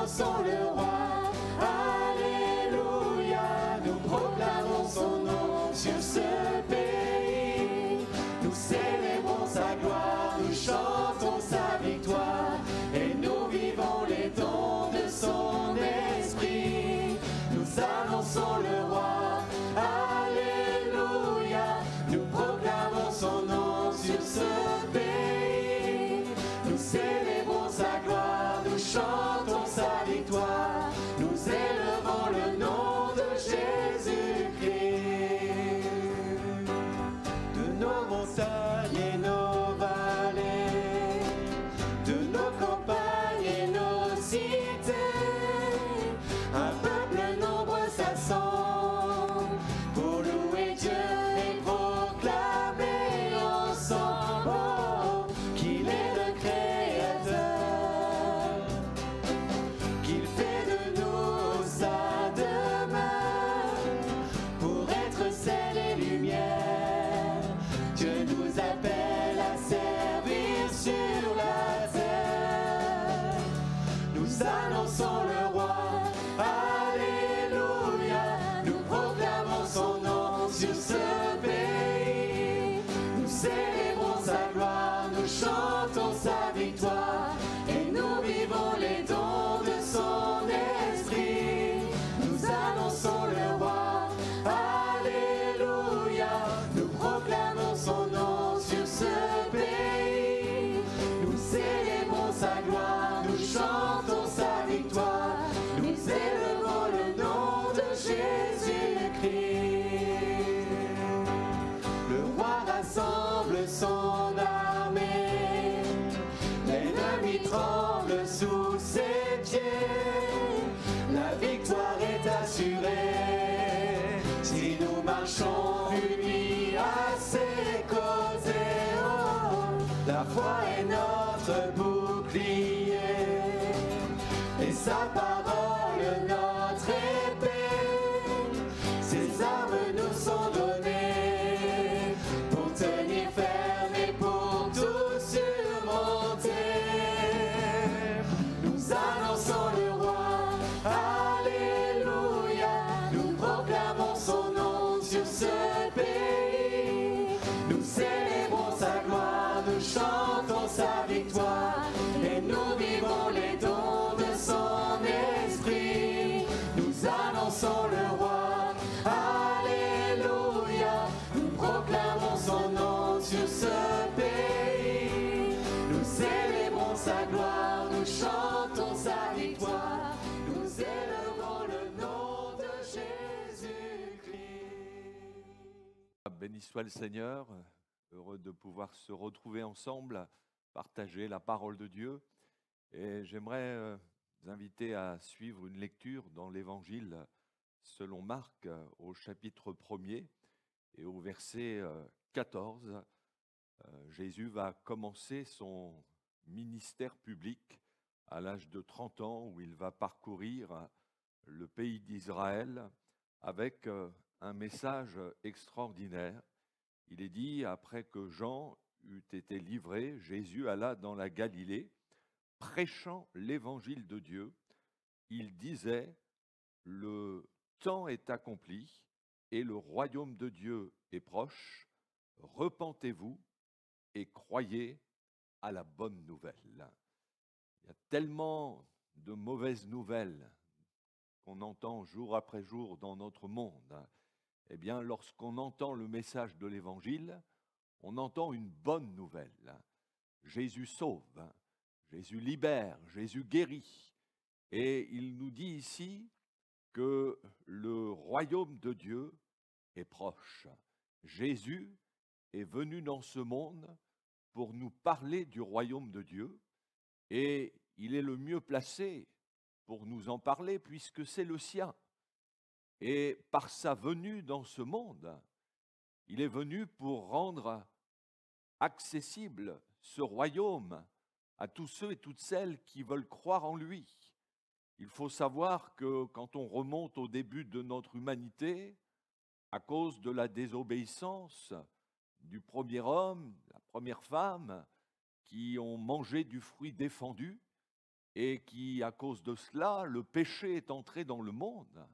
annonçons le roi. Alléluia, nous proclamons son nom sur ce pays. Nous célébrons sa gloire, nous chantons sa victoire, et nous vivons les dons de son esprit. Nous annonçons le roi. Alléluia, nous proclamons son nom sur ce pays. Nous célébrons sa gloire, nous chantons sa victoire, nous élevons le nom de Jésus-Christ. De nos montagnes et nos vallées, de nos campagnes et nos cités, un peuple nombreux s'assemble pour louer Dieu et proclamer ensemble qu'il est le Créateur, qu'il fait de nous sa demeure pour être sel et lumière. Dieu nous appelle à servir sur la terre. Nous annonçons le roi. Alléluia, nous proclamons son nom sur ce pays. Nous célébrons sa gloire, nous chantons sa victoire, et nous vivons les dons de son esprit. Nous annonçons le roi. Alléluia, nous proclamons son nom sur ce pays. Nous célébrons sa gloire, nous chantons sa victoire, nous élevons le nom de Jésus-Christ. Le roi rassemble son armée, l'ennemi tremble sous ses pieds. La victoire est assurée si nous marchons unis à ses côtés. Oh, la foi est notre bouclier et sa parole notre épée. Ses armes nous sont données pour tenir ferme et pour tout surmonter. Nous annonçons le roi. Alléluia, nous proclamons son nom sur ce pays. Nous célébrons sa gloire, nous chantons sa victoire, et nous vivons les dons de son esprit. Nous annonçons le roi. Alléluia, nous proclamons son nom sur ce pays. Nous célébrons sa gloire, nous chantons sa victoire, nous élevons le nom de Jésus-Christ. Béni soit le Seigneur, heureux de pouvoir se retrouver ensemble, partager la parole de Dieu. Et j'aimerais vous inviter à suivre une lecture dans l'Évangile selon Marc au chapitre 1er et au verset 14. Jésus va commencer son ministère public à l'âge de 30 ans où il va parcourir le pays d'Israël avec un message extraordinaire. Il est dit, après que Jean eut été livré, Jésus alla dans la Galilée, prêchant l'évangile de Dieu. Il disait, le temps est accompli et le royaume de Dieu est proche. Repentez-vous et croyez à la bonne nouvelle. Il y a tellement de mauvaises nouvelles qu'on entend jour après jour dans notre monde. Eh bien, lorsqu'on entend le message de l'Évangile, on entend une bonne nouvelle. Jésus sauve, Jésus libère, Jésus guérit. Et il nous dit ici que le royaume de Dieu est proche. Jésus est venu dans ce monde pour nous parler du royaume de Dieu et il est le mieux placé pour nous en parler puisque c'est le sien. Et par sa venue dans ce monde, il est venu pour rendre accessible ce royaume à tous ceux et toutes celles qui veulent croire en lui. Il faut savoir que quand on remonte au début de notre humanité, à cause de la désobéissance du premier homme, la première femme, qui ont mangé du fruit défendu, et qui, à cause de cela, le péché est entré dans le monde.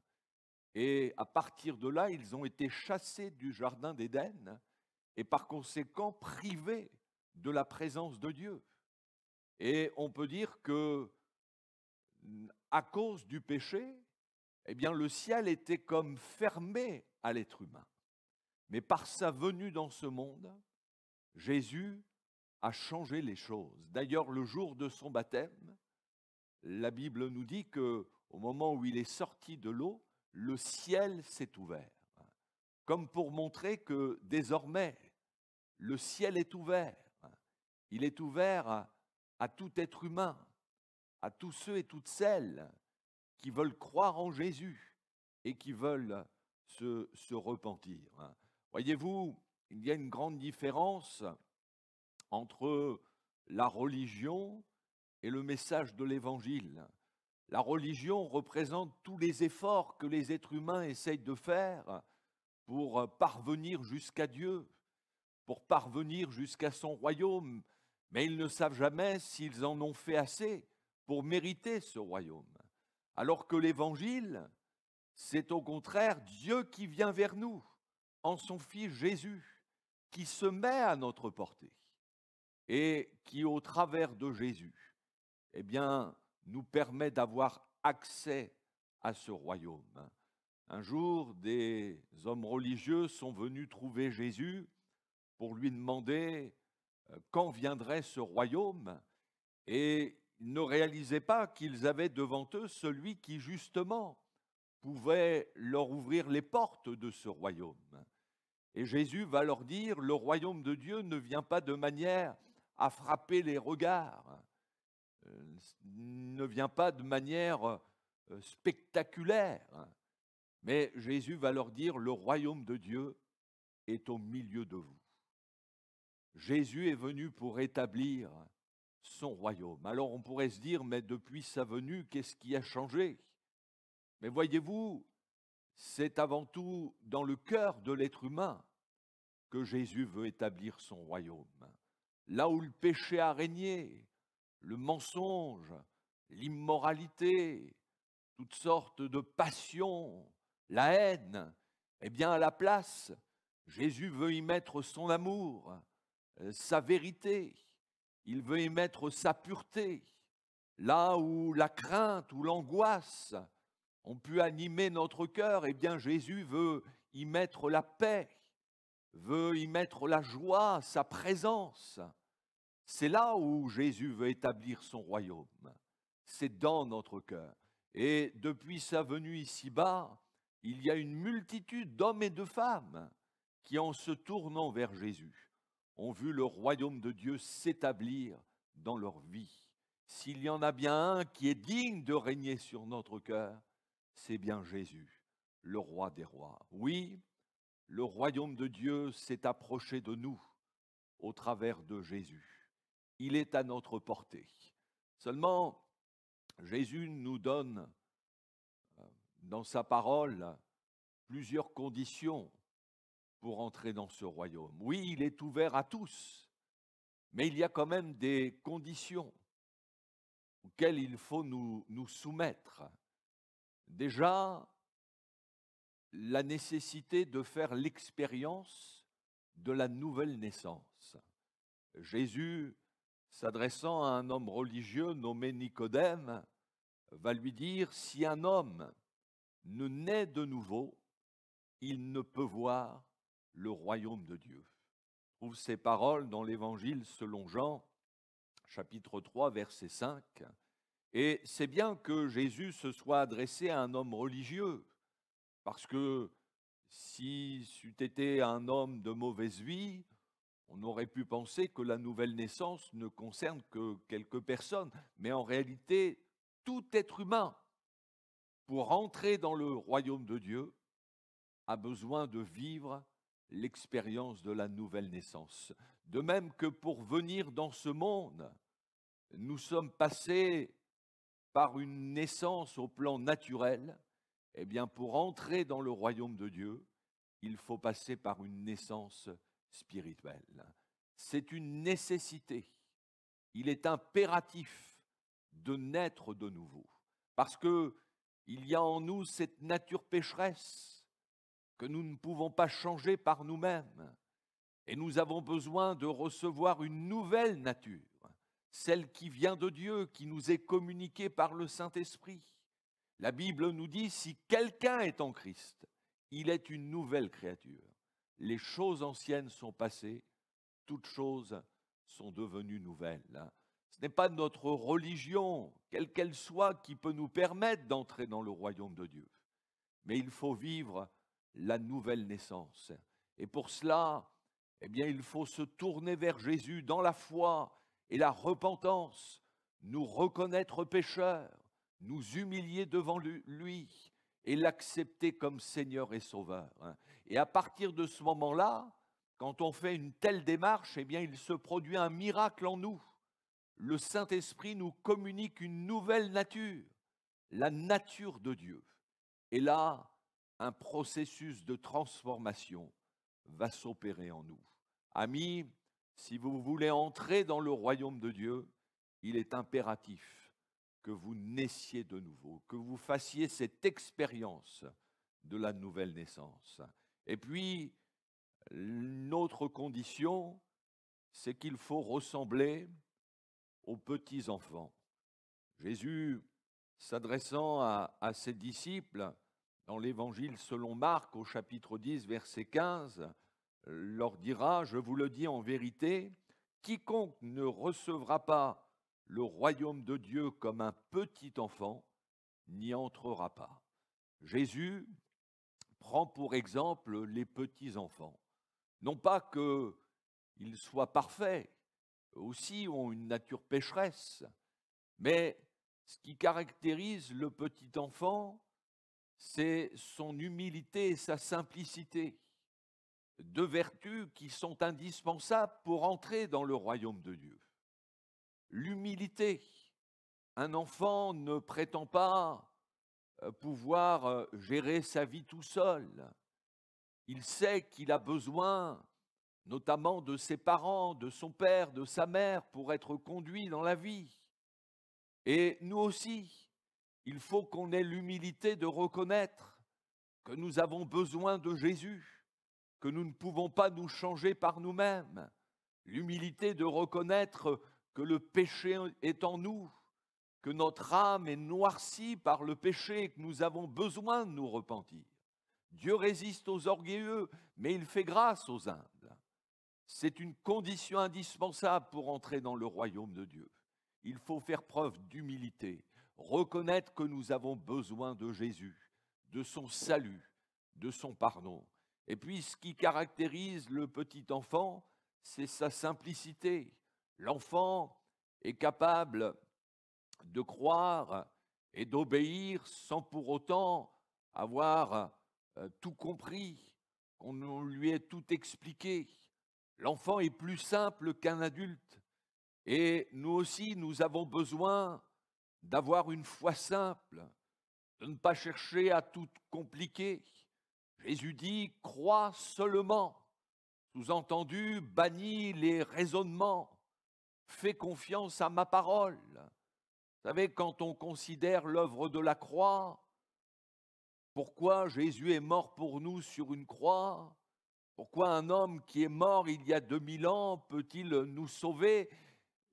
Et à partir de là, ils ont été chassés du jardin d'Éden et par conséquent privés de la présence de Dieu. Et on peut dire que, à cause du péché, eh bien, le ciel était comme fermé à l'être humain. Mais par sa venue dans ce monde, Jésus a changé les choses. D'ailleurs, le jour de son baptême, la Bible nous dit qu'au moment où il est sorti de l'eau, le ciel s'est ouvert. Comme pour montrer que désormais, le ciel est ouvert. Il est ouvert à tout être humain, à tous ceux et toutes celles qui veulent croire en Jésus et qui veulent se repentir. Voyez-vous, il y a une grande différence entre la religion et le message de l'Évangile. La religion représente tous les efforts que les êtres humains essayent de faire pour parvenir jusqu'à Dieu, pour parvenir jusqu'à son royaume, mais ils ne savent jamais s'ils en ont fait assez pour mériter ce royaume. Alors que l'Évangile, c'est au contraire Dieu qui vient vers nous, en son Fils Jésus, qui se met à notre portée et qui, au travers de Jésus, eh bien, nous permet d'avoir accès à ce royaume. Un jour, des hommes religieux sont venus trouver Jésus pour lui demander quand viendrait ce royaume, et ils ne réalisaient pas qu'ils avaient devant eux celui qui, justement, pouvait leur ouvrir les portes de ce royaume. Et Jésus va leur dire, le royaume de Dieu ne vient pas de manière à frapper les regards, ne vient pas de manière spectaculaire, mais Jésus va leur dire, le royaume de Dieu est au milieu de vous. Jésus est venu pour établir son royaume. Alors on pourrait se dire, mais depuis sa venue, qu'est-ce qui a changé? Mais voyez-vous, c'est avant tout dans le cœur de l'être humain que Jésus veut établir son royaume. Là où le péché a régné, le mensonge, l'immoralité, toutes sortes de passions, la haine, eh bien à la place, Jésus veut y mettre son amour, sa vérité, il veut y mettre sa pureté. Là où la crainte ou l'angoisse ont pu animer notre cœur, eh bien Jésus veut y mettre la paix, veut y mettre la joie, sa présence. C'est là où Jésus veut établir son royaume. C'est dans notre cœur. Et depuis sa venue ici-bas, il y a une multitude d'hommes et de femmes qui, en se tournant vers Jésus, ont vu le royaume de Dieu s'établir dans leur vie. S'il y en a bien un qui est digne de régner sur notre cœur, c'est bien Jésus, le roi des rois. Oui, le royaume de Dieu s'est approché de nous au travers de Jésus. Il est à notre portée. Seulement, Jésus nous donne dans sa parole plusieurs conditions pour entrer dans ce royaume. Oui, il est ouvert à tous, mais il y a quand même des conditions auxquelles il faut nous soumettre. Déjà, la nécessité de faire l'expérience de la nouvelle naissance. Jésus, s'adressant à un homme religieux nommé Nicodème, va lui dire, si un homme ne naît de nouveau, il ne peut voir le royaume de Dieu. On trouve ces paroles dans l'Évangile selon Jean, chapitre 3, verset 5. Et c'est bien que Jésus se soit adressé à un homme religieux, parce que si c'eût été un homme de mauvaise vie, on aurait pu penser que la nouvelle naissance ne concerne que quelques personnes. Mais en réalité, tout être humain, pour entrer dans le royaume de Dieu, a besoin de vivre l'expérience de la nouvelle naissance. De même que pour venir dans ce monde, nous sommes passés par une naissance au plan naturel, eh bien pour entrer dans le royaume de Dieu, il faut passer par une naissance spirituelle. C'est une nécessité. Il est impératif de naître de nouveau. Parce qu'il y a en nous cette nature pécheresse que nous ne pouvons pas changer par nous-mêmes. Et nous avons besoin de recevoir une nouvelle nature, celle qui vient de Dieu, qui nous est communiquée par le Saint-Esprit. La Bible nous dit, si quelqu'un est en Christ, il est une nouvelle créature. Les choses anciennes sont passées, toutes choses sont devenues nouvelles. Ce n'est pas notre religion, quelle qu'elle soit, qui peut nous permettre d'entrer dans le royaume de Dieu. Mais il faut vivre la nouvelle naissance. Et pour cela, eh bien, il faut se tourner vers Jésus dans la foi et la repentance, nous reconnaître pécheurs, nous humilier devant lui et l'accepter comme Seigneur et Sauveur. Et à partir de ce moment-là, quand on fait une telle démarche, eh bien, il se produit un miracle en nous. Le Saint-Esprit nous communique une nouvelle nature, la nature de Dieu. Et là, un processus de transformation va s'opérer en nous. Amis, si vous voulez entrer dans le royaume de Dieu, il est impératif que vous naissiez de nouveau, que vous fassiez cette expérience de la nouvelle naissance. Et puis, une autre condition, c'est qu'il faut ressembler aux petits-enfants. Jésus, s'adressant à ses disciples, dans l'Évangile selon Marc, au chapitre 10, verset 15, leur dira, je vous le dis en vérité, quiconque ne recevra pas le royaume de Dieu comme un petit enfant, n'y entrera pas. Jésus prend pour exemple les petits-enfants. Non pas qu'ils soient parfaits, eux aussi ont une nature pécheresse, mais ce qui caractérise le petit enfant, c'est son humilité et sa simplicité, deux vertus qui sont indispensables pour entrer dans le royaume de Dieu. L'humilité. Un enfant ne prétend pas pouvoir gérer sa vie tout seul. Il sait qu'il a besoin, notamment de ses parents, de son père, de sa mère, pour être conduit dans la vie. Et nous aussi, il faut qu'on ait l'humilité de reconnaître que nous avons besoin de Jésus, que nous ne pouvons pas nous changer par nous-mêmes. L'humilité de reconnaître que le péché est en nous, que notre âme est noircie par le péché et que nous avons besoin de nous repentir. Dieu résiste aux orgueilleux, mais il fait grâce aux humbles. C'est une condition indispensable pour entrer dans le royaume de Dieu. Il faut faire preuve d'humilité, reconnaître que nous avons besoin de Jésus, de son salut, de son pardon. Et puis, ce qui caractérise le petit enfant, c'est sa simplicité. L'enfant est capable de croire et d'obéir sans pour autant avoir tout compris, qu'on lui ait tout expliqué. L'enfant est plus simple qu'un adulte. Et nous aussi, nous avons besoin d'avoir une foi simple, de ne pas chercher à tout compliquer. Jésus dit, crois seulement. Sous-entendu, bannis les raisonnements. Fais confiance à ma parole. Vous savez, quand on considère l'œuvre de la croix, pourquoi Jésus est mort pour nous sur une croix? Pourquoi un homme qui est mort il y a 2000 ans peut-il nous sauver?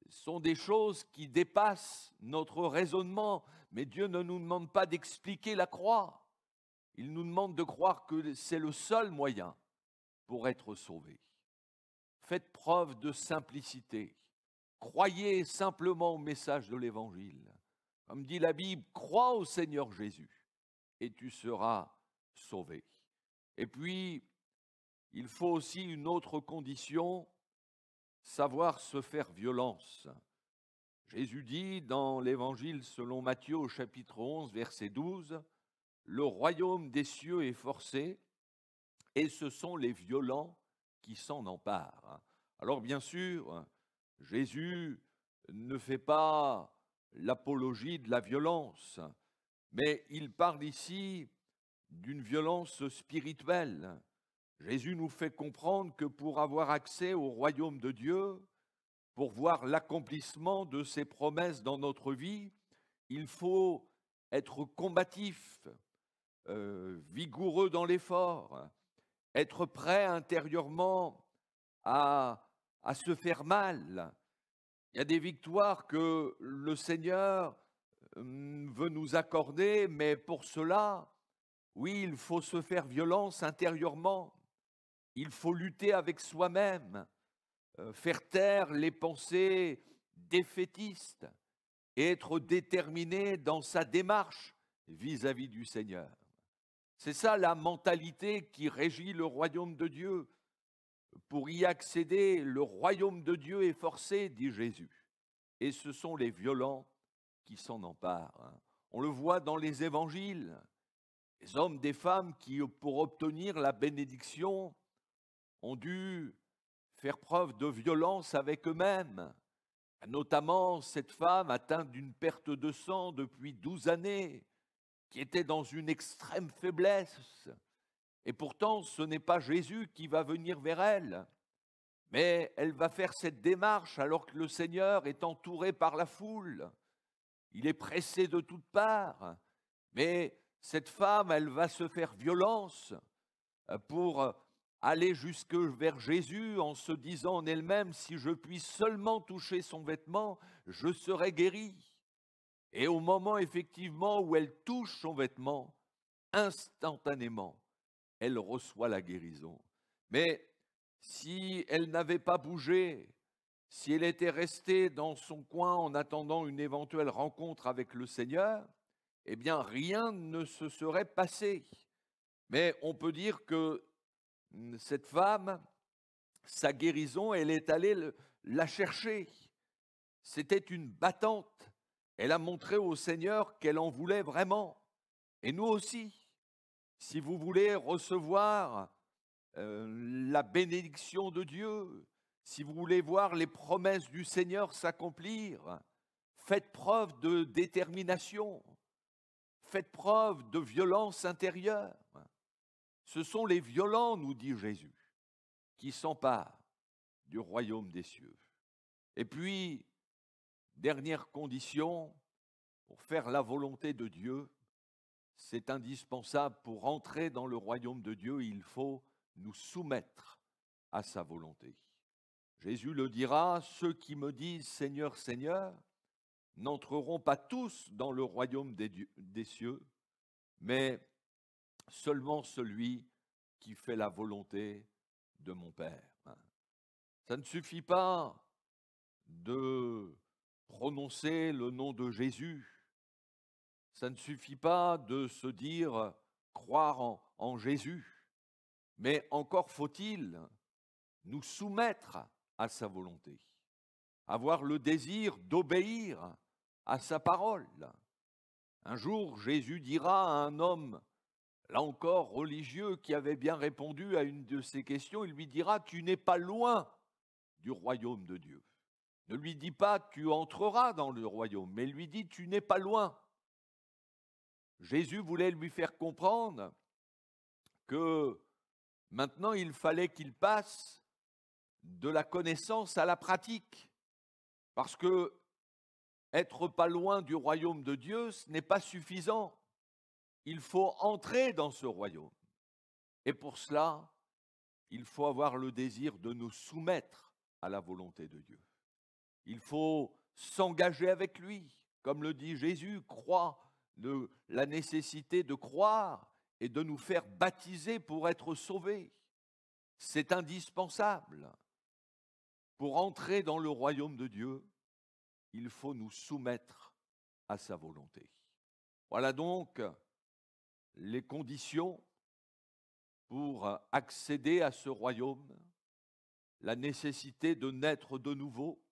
Ce sont des choses qui dépassent notre raisonnement. Mais Dieu ne nous demande pas d'expliquer la croix. Il nous demande de croire que c'est le seul moyen pour être sauvé. Faites preuve de simplicité. Croyez simplement au message de l'Évangile. Comme dit la Bible, crois au Seigneur Jésus et tu seras sauvé. Et puis, il faut aussi une autre condition, savoir se faire violence. Jésus dit dans l'Évangile selon Matthieu au chapitre 11, verset 12, « Le royaume des cieux est forcé et ce sont les violents qui s'en emparent. » Alors bien sûr, Jésus ne fait pas l'apologie de la violence, mais il parle ici d'une violence spirituelle. Jésus nous fait comprendre que pour avoir accès au royaume de Dieu, pour voir l'accomplissement de ses promesses dans notre vie, il faut être combatif, vigoureux dans l'effort, être prêt intérieurement à se faire mal. Il y a des victoires que le Seigneur veut nous accorder, mais pour cela, oui, il faut se faire violence intérieurement. Il faut lutter avec soi-même, faire taire les pensées défaitistes et être déterminé dans sa démarche vis-à-vis du Seigneur. C'est ça la mentalité qui régit le royaume de Dieu. Pour y accéder, le royaume de Dieu est forcé, dit Jésus. Et ce sont les violents qui s'en emparent. On le voit dans les évangiles. Les hommes, des femmes qui, pour obtenir la bénédiction, ont dû faire preuve de violence avec eux-mêmes. Notamment cette femme atteinte d'une perte de sang depuis 12 années, qui était dans une extrême faiblesse. Et pourtant, ce n'est pas Jésus qui va venir vers elle, mais elle va faire cette démarche alors que le Seigneur est entouré par la foule. Il est pressé de toutes parts, mais cette femme, elle va se faire violence pour aller jusque vers Jésus en se disant en elle-même, si je puis seulement toucher son vêtement, je serai guérie. Et au moment effectivement où elle touche son vêtement, instantanément, elle reçoit la guérison. Mais si elle n'avait pas bougé, si elle était restée dans son coin en attendant une éventuelle rencontre avec le Seigneur, eh bien rien ne se serait passé. Mais on peut dire que cette femme, sa guérison, elle est allée la chercher. C'était une battante. Elle a montré au Seigneur qu'elle en voulait vraiment. Et nous aussi, si vous voulez recevoir la bénédiction de Dieu, si vous voulez voir les promesses du Seigneur s'accomplir, faites preuve de détermination, faites preuve de violence intérieure. Ce sont les violents, nous dit Jésus, qui s'emparent du royaume des cieux. Et puis, dernière condition, pour faire la volonté de Dieu, c'est indispensable pour entrer dans le royaume de Dieu, il faut nous soumettre à sa volonté. Jésus le dira, ceux qui me disent Seigneur, Seigneur, n'entreront pas tous dans le royaume des cieux, mais seulement celui qui fait la volonté de mon Père. Ça ne suffit pas de prononcer le nom de Jésus. Ça ne suffit pas de se dire croire en Jésus. Mais encore faut-il nous soumettre à sa volonté, avoir le désir d'obéir à sa parole. Un jour, Jésus dira à un homme, là encore religieux, qui avait bien répondu à une de ses questions, il lui dira « Tu n'es pas loin du royaume de Dieu ». Ne lui dis pas « Tu entreras dans le royaume », mais lui dit « Tu n'es pas loin ». Jésus voulait lui faire comprendre que maintenant il fallait qu'il passe de la connaissance à la pratique, parce que être pas loin du royaume de Dieu, ce n'est pas suffisant. Il faut entrer dans ce royaume. Et pour cela, il faut avoir le désir de nous soumettre à la volonté de Dieu. Il faut s'engager avec lui. Comme le dit Jésus, croire de la nécessité de croire et de nous faire baptiser pour être sauvés. C'est indispensable. Pour entrer dans le royaume de Dieu, il faut nous soumettre à sa volonté. Voilà donc les conditions pour accéder à ce royaume, la nécessité de naître de nouveau,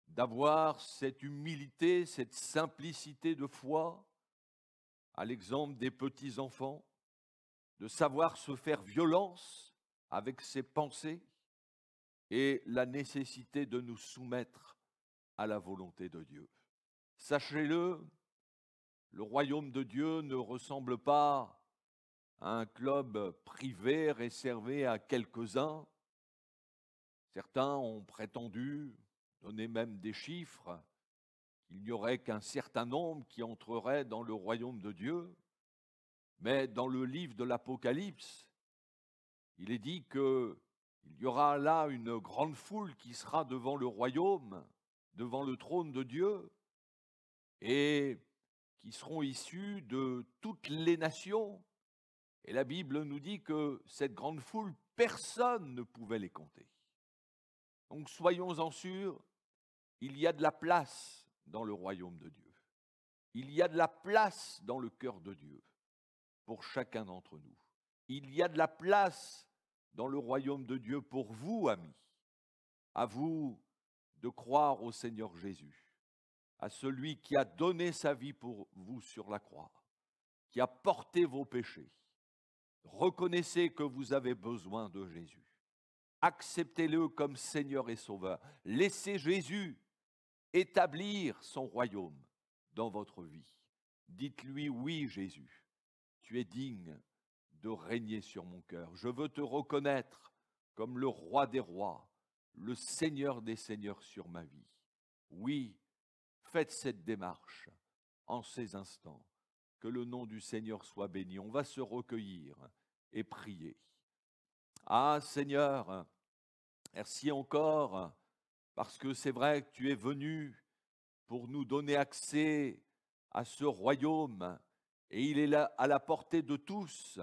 d'avoir cette humilité, cette simplicité de foi, à l'exemple des petits-enfants, de savoir se faire violence avec ses pensées, et la nécessité de nous soumettre à la volonté de Dieu. Sachez-le, le royaume de Dieu ne ressemble pas à un club privé réservé à quelques-uns. Certains ont prétendu donné même des chiffres. Il n'y aurait qu'un certain nombre qui entrerait dans le royaume de Dieu. Mais dans le livre de l'Apocalypse, il est dit qu'il y aura là une grande foule qui sera devant le royaume, devant le trône de Dieu, et qui seront issus de toutes les nations. Et la Bible nous dit que cette grande foule, personne ne pouvait les compter. Donc soyons-en sûrs, il y a de la place dans le royaume de Dieu. Il y a de la place dans le cœur de Dieu pour chacun d'entre nous. Il y a de la place dans le royaume de Dieu pour vous, amis. À vous de croire au Seigneur Jésus, à celui qui a donné sa vie pour vous sur la croix, qui a porté vos péchés. Reconnaissez que vous avez besoin de Jésus. Acceptez-le comme Seigneur et Sauveur. Laissez Jésus établir son royaume dans votre vie. Dites-lui, oui Jésus, tu es digne de régner sur mon cœur. Je veux te reconnaître comme le roi des rois, le Seigneur des seigneurs sur ma vie. Oui, faites cette démarche en ces instants. Que le nom du Seigneur soit béni. On va se recueillir et prier. Ah Seigneur, merci encore parce que c'est vrai que tu es venu pour nous donner accès à ce royaume et il est là à la portée de tous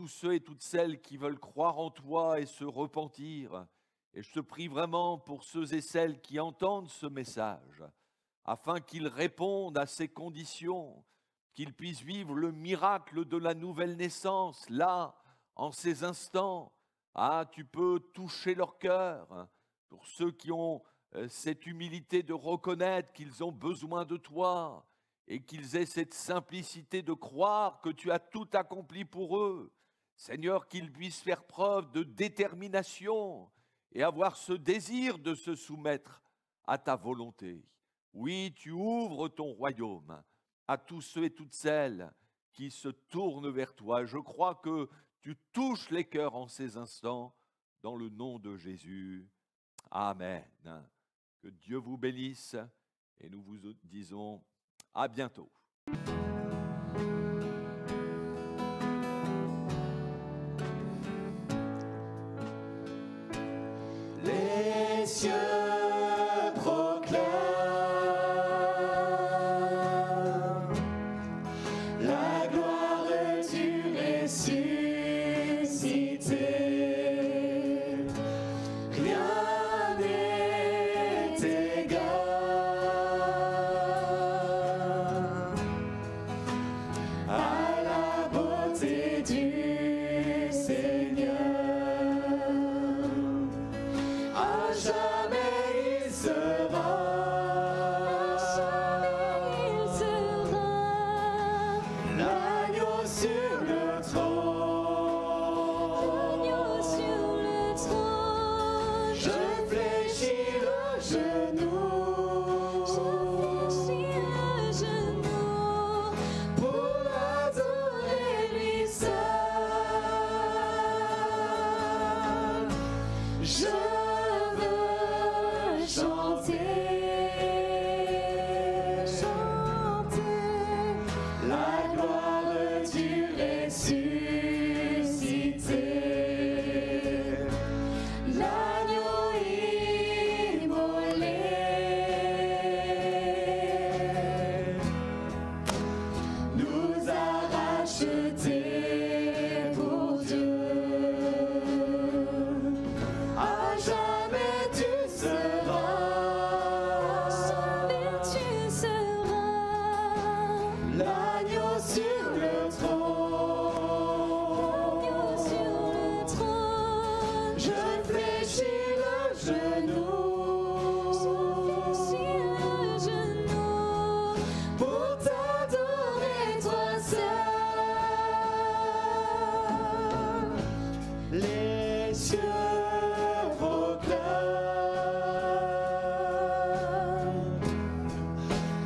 ceux et toutes celles qui veulent croire en toi et se repentir. Et je te prie vraiment pour ceux et celles qui entendent ce message, afin qu'ils répondent à ces conditions, qu'ils puissent vivre le miracle de la nouvelle naissance, là, en ces instants. Ah, tu peux toucher leur cœur, pour ceux qui ont cette humilité de reconnaître qu'ils ont besoin de toi, et qu'ils aient cette simplicité de croire que tu as tout accompli pour eux. Seigneur, qu'ils puissent faire preuve de détermination et avoir ce désir de se soumettre à ta volonté. Oui, tu ouvres ton royaume à tous ceux et toutes celles qui se tournent vers toi. Je crois que tu touches les cœurs en ces instants, dans le nom de Jésus. Amen. Que Dieu vous bénisse et nous vous disons à bientôt. Les cieux proclament la gloire du ressuscité. Rien n'est égal à la beauté du Seigneur. À jamais il sera, l'agneau sur le trône. Je fléchis le genou pour adorer lui seul. Je veux chanter la gloire du ressuscité, l'agneau immolé. Nous a rachetés pour Dieu. À jamais tu seras, l'agneau sur le trône. Je fléchis le genou pour t'adorer toi seul. Les cieux proclament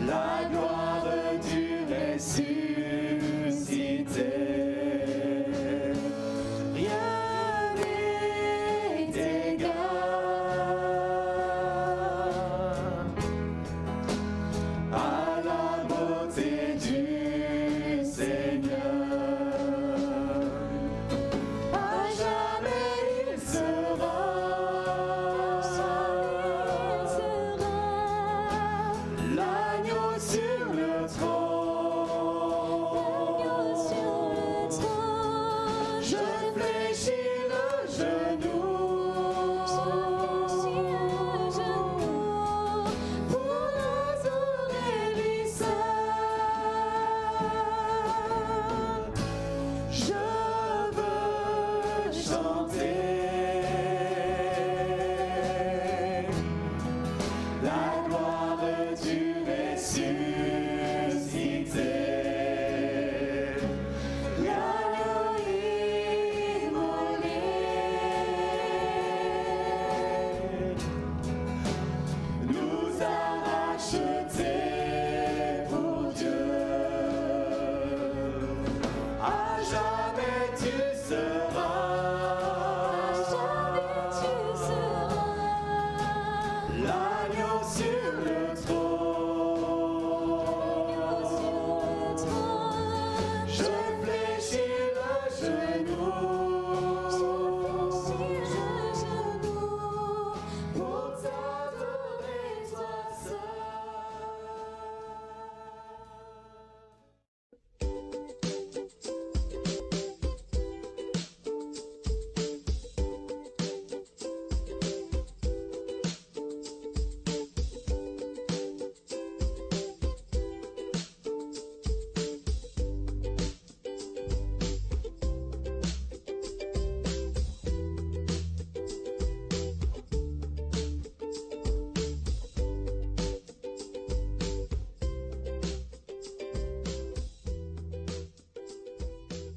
la gloire